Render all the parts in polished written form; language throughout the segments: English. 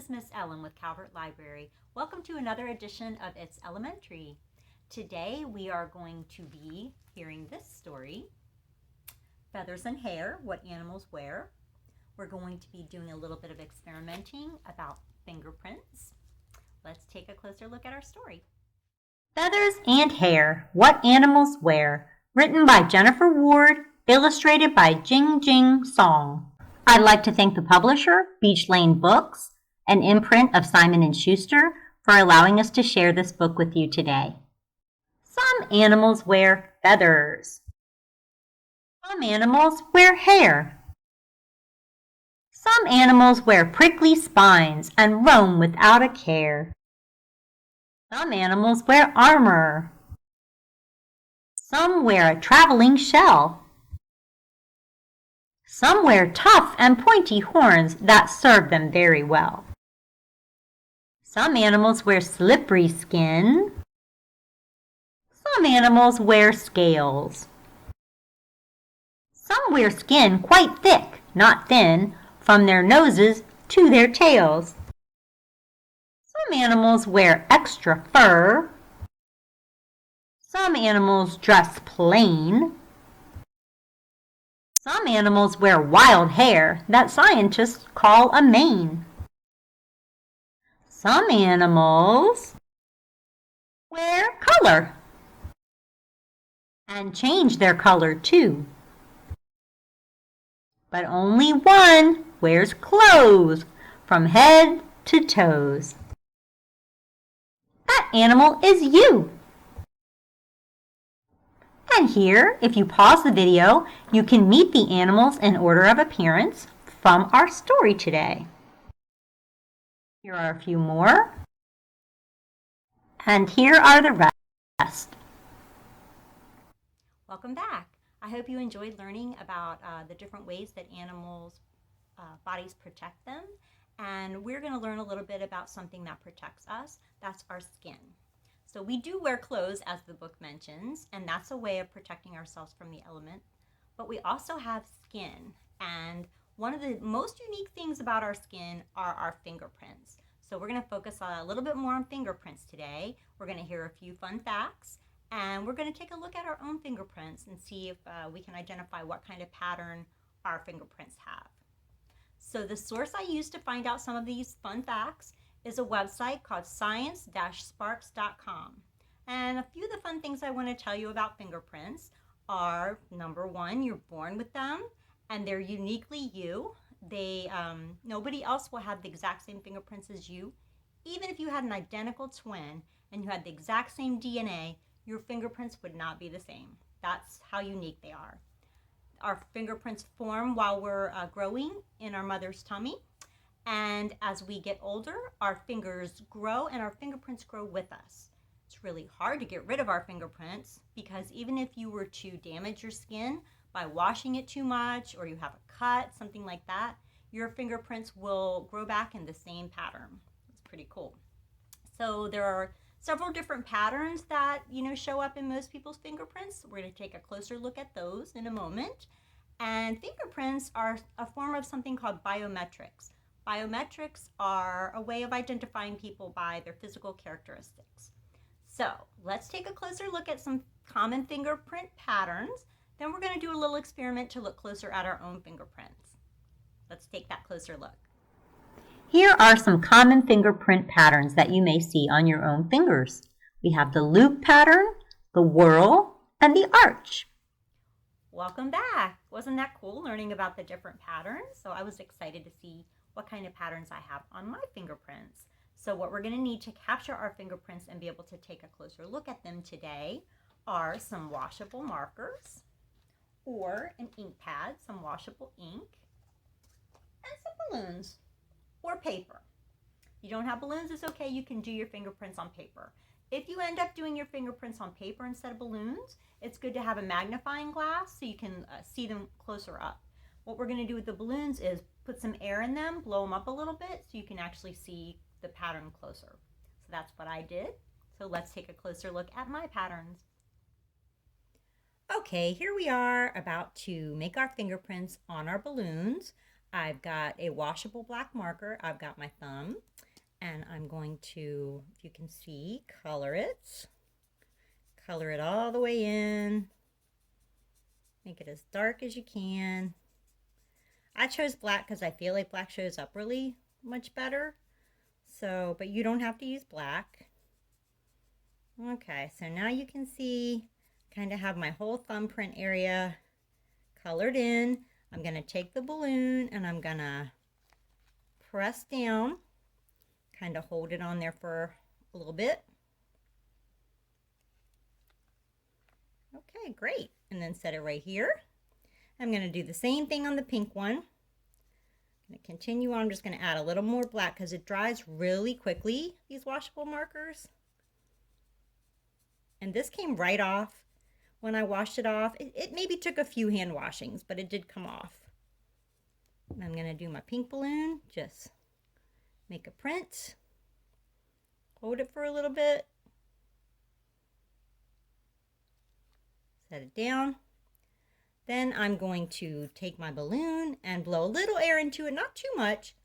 is Miss Ellen with Calvert Library. Welcome to another edition of It's Elementary. Today we are going to be hearing this story, Feathers and Hair, What Animals Wear. We're going to be doing a little bit of experimenting about fingerprints. Let's take a closer look at our story. Feathers and Hair, What Animals Wear, written by Jennifer Ward, illustrated by Jing Jing Song. I'd like to thank the publisher, Beach Lane Books, an imprint of Simon Schuster, for allowing us to share this book with you today. Some animals wear feathers. Some animals wear hair. Some animals wear prickly spines and roam without a care. Some animals wear armor. Some wear a traveling shell. Some wear tough and pointy horns that serve them very well. Some animals wear slippery skin. Some animals wear scales. Some wear skin quite thick, not thin, from their noses to their tails. Some animals wear extra fur. Some animals dress plain. Some animals wear wild hair that scientists call a mane. Some animals wear color and change their color too. But only one wears clothes from head to toes. That animal is you. And here, if you pause the video, you can meet the animals in order of appearance from our story today. Here are a few more. And here are the rest. Welcome back. I hope you enjoyed learning about the different ways that animals' bodies protect them. And we're going to learn a little bit about something that protects us. That's our skin. So we do wear clothes, as the book mentions, and that's a way of protecting ourselves from the element. But we also have skin, and one of the most unique things about our skin are our fingerprints. So we're going to focus a little bit more on fingerprints today. We're going to hear a few fun facts, and we're going to take a look at our own fingerprints and see if we can identify what kind of pattern our fingerprints have. So the source I used to find out some of these fun facts is a website called science-sparks.com. And a few of the fun things I want to tell you about fingerprints are, number one, you're born with them and they're uniquely you. Nobody else will have the exact same fingerprints as you. Even if you had an identical twin and you had the exact same DNA, your fingerprints would not be the same. That's how unique they are. Our fingerprints form while we're growing in our mother's tummy. And as we get older, our fingers grow and our fingerprints grow with us. It's really hard to get rid of our fingerprints because even if you were to damage your skin by washing it too much or you have a cut, something like that, your fingerprints will grow back in the same pattern. It's pretty cool. So there are several different patterns that show up in most people's fingerprints. We're going to take a closer look at those in a moment. And fingerprints are a form of something called biometrics. Biometrics are a way of identifying people by their physical characteristics. So let's take a closer look at some common fingerprint patterns. Then we're going to do a little experiment to look closer at our own fingerprints. Let's take that closer look. Here are some common fingerprint patterns that you may see on your own fingers. We have the loop pattern, the whirl, and the arch. Welcome back. Wasn't that cool learning about the different patterns? So I was excited to see what kind of patterns I have on my fingerprints. So what we're going to need to capture our fingerprints and be able to take a closer look at them today are some washable markers or an ink pad, some washable ink, and some balloons or paper. If you don't have balloons, it's okay. You can do your fingerprints on paper. If you end up doing your fingerprints on paper instead of balloons, it's good to have a magnifying glass so you can see them closer up. What we're going to do with the balloons is put some air in them, blow them up a little bit so you can actually see the pattern closer. So that's what I did. So let's take a closer look at my patterns. Okay, here we are about to make our fingerprints on our balloons. I've got a washable black marker. I've got my thumb, and I'm going to, if you can see, color it. Color it all the way in. Make it as dark as you can. I chose black because I feel like black shows up really much better. So, but you don't have to use black. Okay, so now you can see, kind of have my whole thumbprint area colored in. I'm going to take the balloon and I'm going to press down, kind of hold it on there for a little bit. Okay, great. And then set it right here. I'm going to do the same thing on the pink one. I'm going to continue on. I'm just going to add a little more black because it dries really quickly, these washable markers. And this came right off when I washed it off. It maybe took a few hand washings, but it did come off. And I'm going to do my pink balloon. Just make a print. Hold it for a little bit. Set it down. Then I'm going to take my balloon and blow a little air into it, not too much.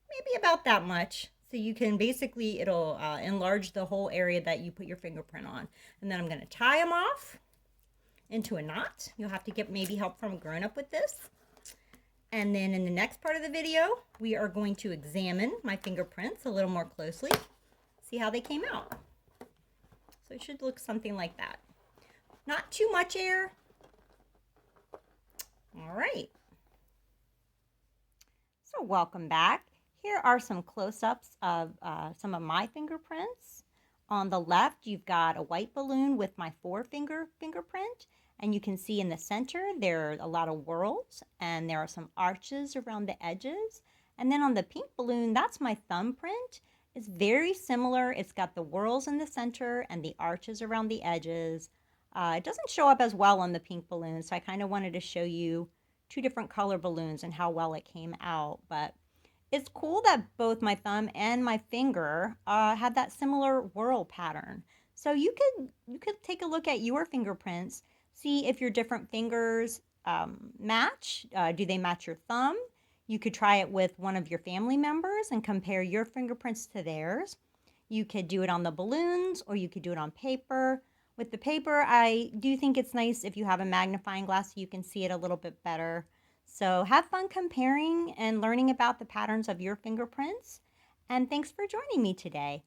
Maybe about that much. So you can basically, it'll enlarge the whole area that you put your fingerprint on. And then I'm going to tie them off into a knot. You'll have to get maybe help from a grown-up with this. And then in the next part of the video, we are going to examine my fingerprints a little more closely. See how they came out. So it should look something like that. Not too much air. All right. So welcome back. Here are some close-ups of some of my fingerprints. On the left, you've got a white balloon with my four-finger fingerprint. And you can see in the center, there are a lot of whorls, and there are some arches around the edges. And then on the pink balloon, that's my thumbprint. It's very similar. It's got the whorls in the center and the arches around the edges. It doesn't show up as well on the pink balloon, so I kind of wanted to show you two different color balloons and how well it came out. But it's cool that both my thumb and my finger had that similar whorl pattern. So you could take a look at your fingerprints, see if your different fingers match. Do they match your thumb? You could try it with one of your family members and compare your fingerprints to theirs. You could do it on the balloons, or you could do it on paper. With the paper, I do think it's nice if you have a magnifying glass so you can see it a little bit better. So have fun comparing and learning about the patterns of your fingerprints. And thanks for joining me today.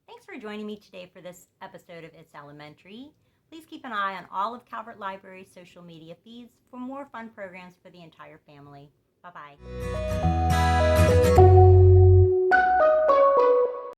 Thanks for joining me today for this episode of It's Elementary. Please keep an eye on all of Calvert Library's social media feeds for more fun programs for the entire family. Bye-bye.